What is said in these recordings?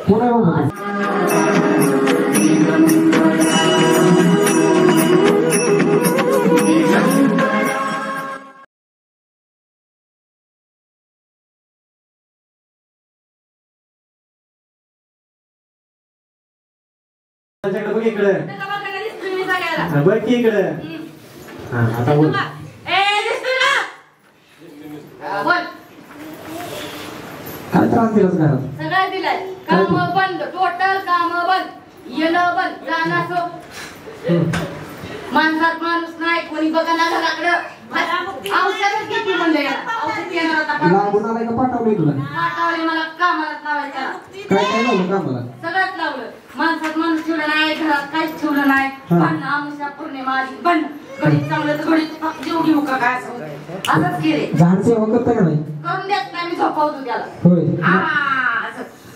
कोण आहे बाबा? बघ इकडे बघ की इकडे. आता बोल. काय त्रास दिलास घरात? सगळं दिलाय. काम बंद, टोटल काम बंद, येणं बंद, जाणं असो. माणसात माणूस नाही, कोणी बघा ना घराकडं. औषधच किती म्हणले, औषध येणार आता. लागून आलाय का पाठवलंय तुला? पाठवले मला कामाला लावायचं. काय काय लावलं कामाला? सगळंच लावलं. माणसात माणूस ठेवलं नाही, घरात काहीच ठेवलं नाही. भांडणं आमुषा पौर्णिमा आली भांडणं. घडीत चांगलं तर घडीत जेव घेऊ का काय असंच केले. झाड सेवा करताय का नाही? करून देत नाही, मी झोपावतो त्याला. होय.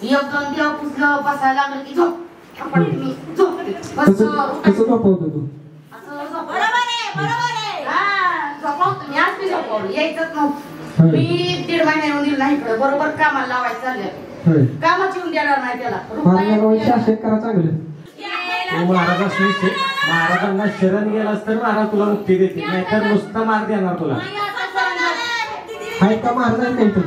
एक दोन देव पुसलं, बसायला लागलं की झोप. मी झोपते. कसं झोपवतो तू? झोपावतो मी. आज मी झोपावलं, यायचंच नव्हतं. मी 1.5 महिन्यानं दिलं नाही इकडं. बरोबर कामाला लावायचं चाललं. कामाची येऊन देणार नाही त्याला. शासन करा चांगलं. महाराजांना शरण गेलास तर महाराज तुला मुक्ती देतील, नाहीतर नुसता मार देणार तुला. आहेत का महाराज? आहेत का इथं?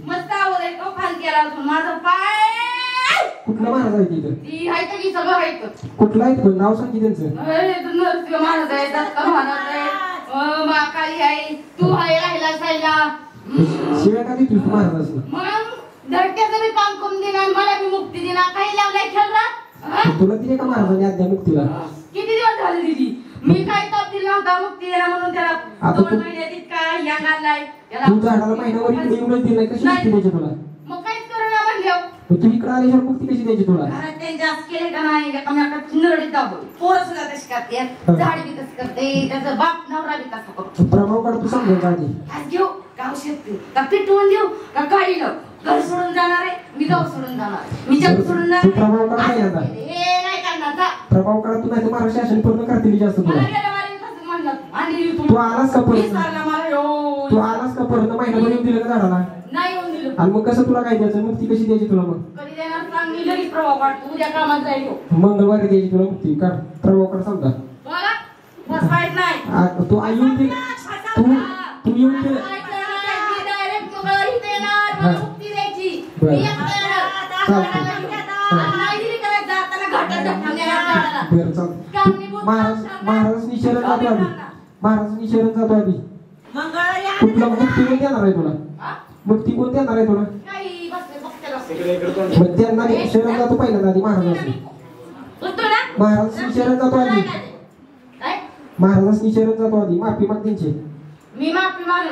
मस्त आवड तो फान केला अजून माझा पाय. कुठला महाराज आहे तिथं? ती आहे की सगळं आहे. कुठला आहे? नाव सांग की त्यांचं. नरसिंह महाराज आहे, दत्त महाराज आहे, महाकाली आहे, तू आहे राहिला सायला. शिव्या का देतोस तू महाराजांना? मग धडक्याचं मी काम करून देणार, मला मी मुक्ती देणार. काही लावलाय खेळला? तुला दिले का महाराजांनी अद्या मुक्तीला? किती दिवस झाले दिली? मी काय ताप दिला नव्हता मुक्ती देणार म्हणून त्याला. 2 महिन्यात इतका यांग आणलाय त्याला. तू झाडाला महिनाभर इकडे येऊनच दिलाय, कशी मुक्ती द्यायची तुला? मग काहीच करू ना म्हणल्यावर. तू इकडे आल्याशिवाय मुक्ती कशी द्यायची तुला? घरात त्यांनी जास्त केले का नाही? एकामेकात नरडीत दाबवली. पोरं सुद्धा तशी करते, झाड बी तसं करते, त्याचा बाप नवरा बी तसा करतो. प्रभाव काढ तू समजेल का आधी? आज घेऊ गाव शेतकरी का पिटवून देऊ का काढी लावू? घर सोडून जाणार आहे मी, गाव सोडून जाणार, मी जग सोडून जाणार. प्रभाव काढ नाही आता. हे नाही करणार. प्रभाव काढ तू, नाही तर महाराज शासन पूर्ण करतील जास्त तुला. तू आलास का परत? तू आलास का परत? महिनाभर येऊन दिलं का झाडाला? नाही येऊन दिलं. आणि मग कसं तुला काय द्यायचं? मुक्ती कशी द्यायची तुला? मग कधी देणार सांग, मी लगेच प्रभाव काढतो. उद्या कामात जाईल. मंगळवारी द्यायची तुला मुक्ती. काढ प्रभाव काढ समजा. बस माहित नाही. तू येऊन दे. तू येऊन दे. डायरेक्ट मंगळवारी देणार, मला मुक्ती द्यायची. महाराजांनी शरण जातो आधी. महाराजांनी शरण जातो आधी. कुठला मुक्ती कोण देणार आहे तुला? मुक्ती कोण देणार आहे तुला? मग त्यांना शरण जातो पहिल्यांदा आधी महाराजांनी. महाराजांनी शरण जातो आधी. महाराजांनी शरण जातो आधी. माफी माग त्यांची. मी माफी माग.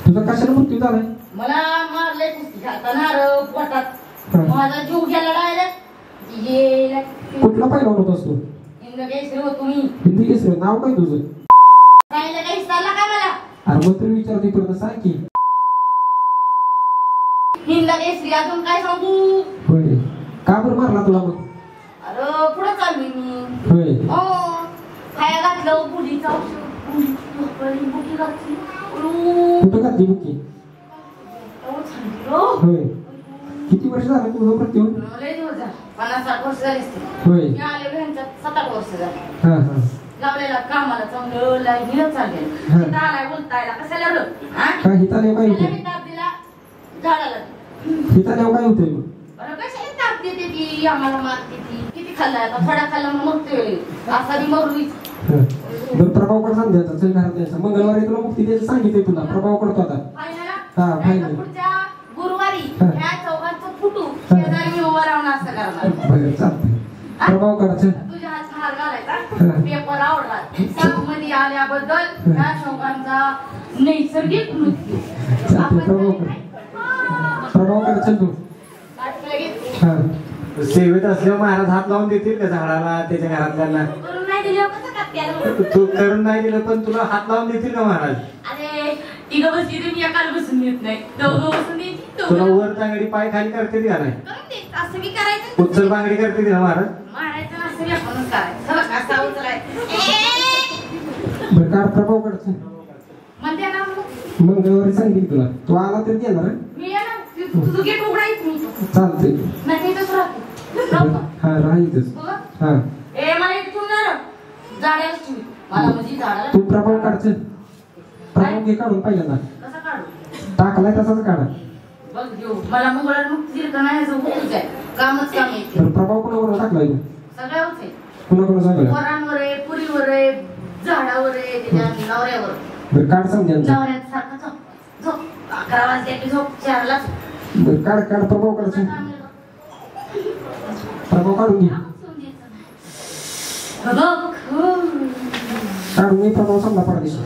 तुझा कशाला मृत्यू झालाय? मला मारले नारळ पोटात. माझा जीव गेला डायरेक्ट. कुठला पहिला होतास तू? हिंदकेसरी होतो मी. हिंदकेसरी. नाव काय तुझं? राहिलं काही चालला का मला? अरे मग तरी विचारते परत, सांग की. हिंदकेसरी. अजून काय सांगू? होय. का बरं मारला तुला मग? अरे पुढे चालली मी. होय. हो. खाया घातलं बुडीचा औषध. बुकी घातली. कुठं घातली बुकी? होय. किती वर्ष झालं तुझं मृत्यू? लय दिवस झाले. 50-60 वर्ष झाली असतील. होय. मी आले ह्यांच्यात 7-8 वर्ष झाली. हा हा. लावलेला कामाला चांगलं लाईनीला चाललेलं. तिथं आलाय बोलतायला कशाला र? काय हिताले काय होते? ताप दिला झाडाला. हिताले काय होते मग? बरं कशाला ताप देते ती, आम्हाला मारते ती. किती खाल्लाय आता? फडा खाल्ला मग मरतोय. असा बी मरूच. बरं प्रभाव कड समजायचा. चल घरात द्यायचा. मंगळवारी तुला मुक्ती द्यायचं सांगितलंय तुला. प्रभाव करतो आता. हा फायनल. पुढच्या गुरुवारी ह्या चौघांचं फुटू शेजारी मी उभा राहून असं करणार. बरं चालतंय. प्रभाव काढायचं. तुझ्या हात हार घालायचा. पेपर आवडला. मध्ये आल्याबद्दल ह्या चौघांचा नैसर्गिक मृत्यू. प्रभाव काढायचं तू. सेवेत असल्यावर महाराज हात लावून देतील का झाडाला, त्याच्या घरातल्यांना? तू करून नाही दिलं पण तुला हात लावून देतील का महाराज? अरे ती बसली तुम्ही एकाला बसून येत नाही. दोघं बसून देतील. तुला वर तांगडी पाय खाली करते का नाही? असं मी करायचं. उचल बांगडी करते का महाराज? मारायचं असं मी आपणच करायचं. असं उचलायचं. बरं काढ प्रभाव काढचं म्हणते ना मंगळवारी सांगितलं तुला तू आला तरी देणार मी येणार तुझं गेट उघडायचं चालतंय नाही इथंच राहतो हा राहीतच हा ए मला इथून जाण्यास तुम्ही मला म्हणजे झाडाला तू प्रभाव काढचं प्रभाव घे काढून पहिल्यांदा कसं काढू टाकलाय तसाच काढा बघ घेऊ मला मंगळवार मुक्त दिलं का नाही याचं होतच आहे कामच काम येते बरं प्रभाव कोणाकोणा टाकलाय तू सगळ्यावरच आहे कोणाकोणा सांगलं वरांवर आहे पुरीवर आहे झाडावर आहे त्याच्या नवऱ्यावर बरं काढ समजायचं नवऱ्यात सारखं झोप झोप 11 वाजल्या की झोप 4ला बरं काढ काढ प्रभाव काढचं प्रभाव काढून घे काढून घे प्रभाव समजा पाडदेशी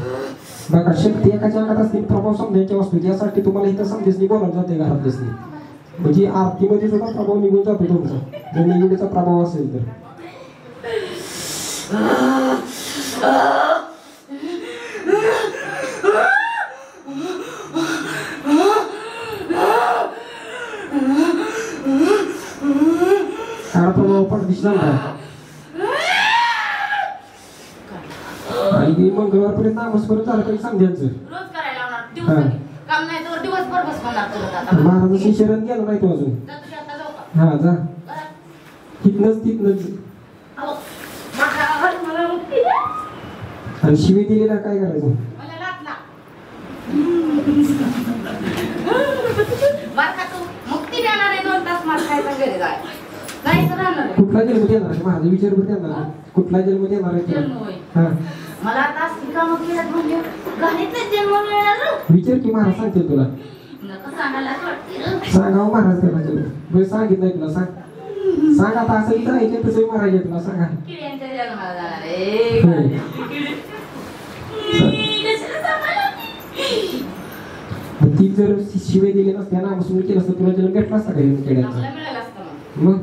बघा शक्ती एकाच्या अंगात असते प्रभाव समजायची वस्तू यासाठी तुम्हाला इथं समजेसनी बोलावलं जाते घरात दिसली म्हणजे आरतीमध्ये सुद्धा प्रभाव निघून जातो तुमचा जर निगडीचा प्रभाव असेल तर काढा प्रभाव पाडदेशी समजा आणि मंगळवारपर्यंत नामस्मरण झालं काही समजायचं रोज करायला लावणार दिवस काम नाही तर दिवसभर बस म्हणणार तुला आता महाराजांशी शरण गेलं नाही तू अजून जातो आता जाऊ का हा जा तिथनच अहो मला मुक्ती द्या आणि शिवी दिलेला काय करायचं मला लागला बरं का तू मुक्ती देणार आहे 2 तास मला खायचा घरी जाय नाही तर राहणार कुठला जन्म देणार आहे महाराज विचार देणार आहे कुठला जन्म देणार आहे जन्म होय हा मला आता कामं केल्यात म्हणजे गणितच जन्म मिळणार विचार की महाराज सांगते तुला नका सांगायला वाटते सांगावं महाराज त्याला जन्म सांगितलंय तुला सांग आता असं इथं ऐकलं तसंही महाराज तुला सांगा किड्यांच्या जन्माला जाणार आहे ती जर शिवे दिले नसते नामस्मरण केलं असतं तुला जन्म भेटला असता काही खेड्याचा मिळालं असतं मग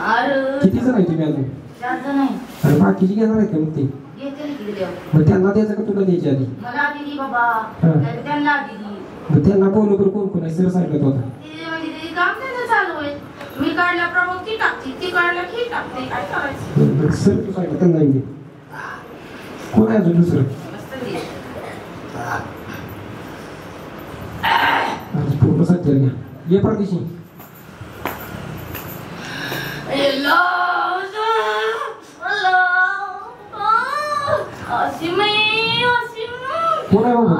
अरे किती जण आहे तुम्ही अजून 4 जण आहे आणि बाकीची घेणार आहेत का मग ते घेते की देव मग त्यांना द्यायचं का तुला द्यायची आधी मला आधी दी बाबा नाही त्यांना आधी दी मग त्यांना बोलू बरं कोण कोण आहे सर सांगत होता ते म्हणजे ते काम त्यांचं चालू आहे मी काढला प्रभाव ती टाकते ती काढला की टाकते काय करायचं सर तू सांगितलं त्यांना येईल कोण आहे अजून दुसरं पूर्ण सज्जर घ्या ये परदेशी कोण आहे बाबा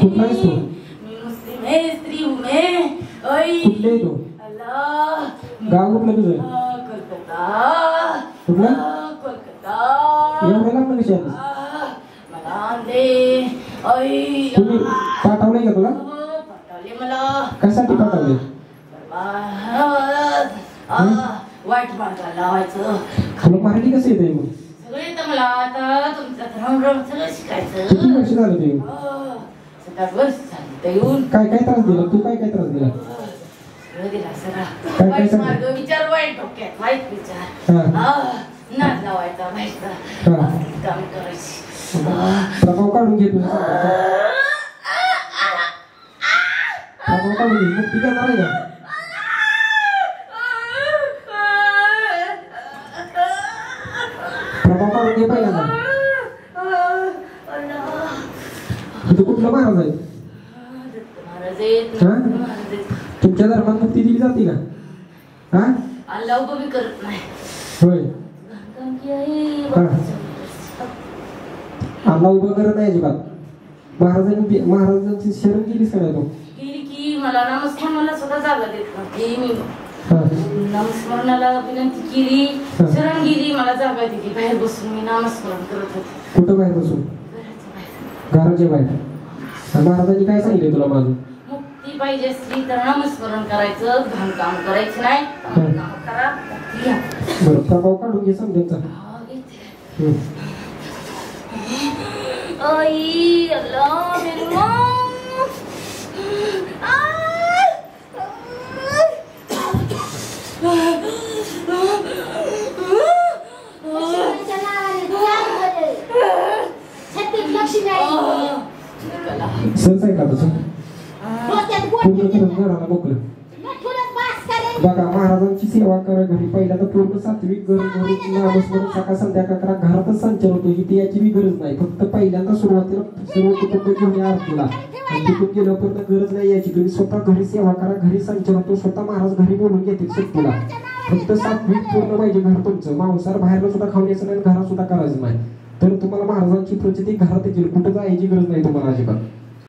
कुठला आहेस तू कुठले आहे तू गाव कुठलं तुझं कुठलं एवढ्या लागलं कशी आलीस तुम्ही पाठवलंय का तुला कशासाठी पाठवले वाईट मार्गाला लावायचं तुला मराठी कसं येते मग सगळं येतं मला आता तुमचं राम सगळं शिकायचं किती वर्ष झालं ते 7-8 वर्ष झाली तर येऊन काय काय त्रास दिला तू काय काय त्रास दिला सगळं दिला सगळा काय वाईट सांग? मार्ग विचार वाईट डोक्यात वाईट विचार नाद लावायचा व्हायचा काम करायची प्रभाव काढून घे तुझा प्रभाव काढून घे मग ती करणार आहे का प्रभाव काढून घे पहिल्यांदा इथं कुठलं महाराज आहे तुमच्या धर्मात मुक्ती दिली जाते का हा अल्लाह उभं करत नाही होय अल्लाह उभं करत नाही अजिबात महाराजांची शरण केलीस का नाही तू गेली की मला नामस्मरणाला सुद्धा जागा देत नव्हती मी नामस्मरणाला विनंती केली शरण गेली मला जागा दिली बाहेर बसून मी नामस्मरण करत होते कुठं बाहेर बसून घराच्या बाहेर महाराजांनी काय सांगितले तुला माझं मुक्ती पाहिजे असली तर नामस्मरण करायचं घाण काम करायचं नाही काम करा मुक्ती घ्या बरं प्रभाव काढून घे समजायचा आई अल्लाह मेरी माँ सर आहे का तसं पूर्ण करत घराला मोकळं बघा महाराजांची सेवा करा घरी. पहिल्यांदा पूर्ण सात्विक घरून नामस्मरण सकाळ संध्याकाळ करा. घरातच संचार होतो इथे याची बी गरज नाही. फक्त पहिल्यांदा सुरुवातीला सर्व कुटुंब घेऊन या आरतीला आणि तिथून गेलं पण गरज नाही याची. तुम्ही स्वतः घरी सेवा करा. घरी संचार होतो. स्वतः महाराज घरी बोलून घेतील सुट्टीला. फक्त सात्विक पूर्ण पाहिजे घर तुमचं. मांसाहार बाहेरला सुद्धा खाऊन यायचं नाही, घरात सुद्धा करायचं नाही. तर तुम्हाला महाराजांची प्रचिती घरात येईल. कुठं जायची गरज नाही तुम्हाला अजिबात.